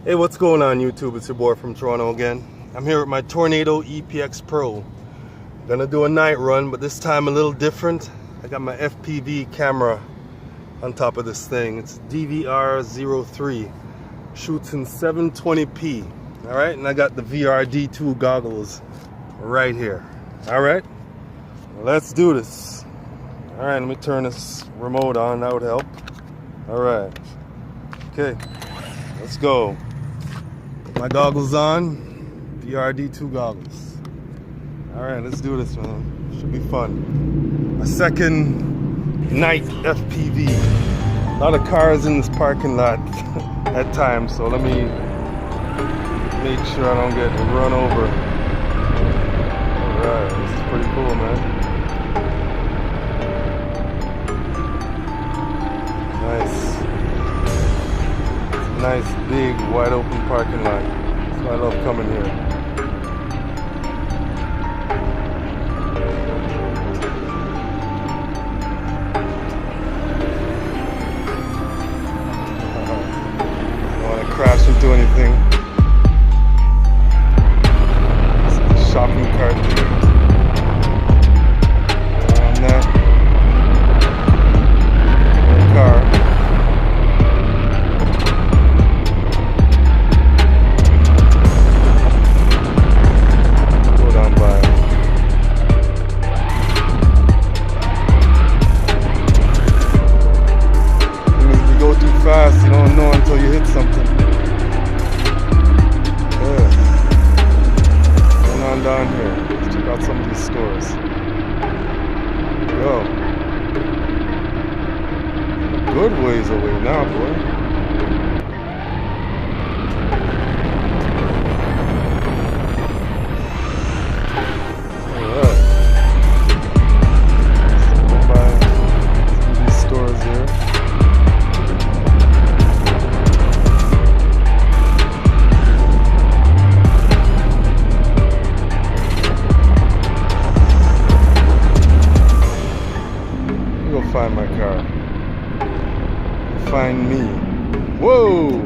Hey, what's going on YouTube? It's your boy from Toronto again. I'm here with my Tornado EPX Pro. Gonna do a night run, but this time a little different. I got my FPV camera on top of this thing. It's DVR03. Shoots in 720p. Alright, and I got the VRD2 goggles right here. Alright, let's do this. Alright, let me turn this remote on, that would help. Alright, okay, let's go. Put my goggles on, VRD2 goggles. Alright, let's do this, man. Should be fun. My second night FPV. A lot of cars in this parking lot at times, so let me make sure I don't get run over. Alright, this is pretty cool, man. Nice, big, wide open parking lot. That's why I love coming here. Don't want to crash into anything. It's a shopping cart there. Around that. Car. Fast, you don't know until you hit something. Yeah. Going on down here. Let's check out some of these stores. Yo. A good ways away now, boy. Alright. Let's go by some of these stores here. Find my car. Find me. Whoa!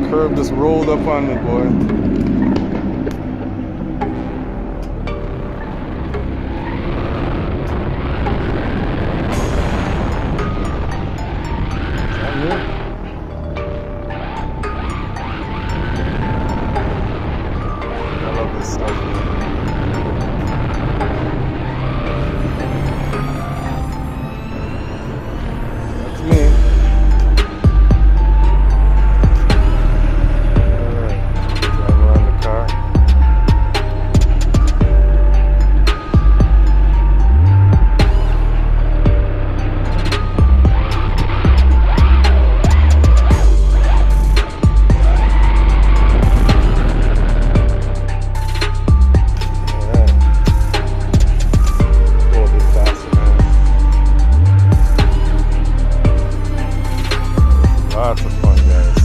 Curb just rolled up on me, boy. Is that me? I love this stuff, man. Lots of fun, guys.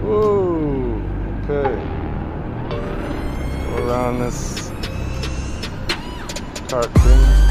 Whoa, okay. Let's go around this cart thing.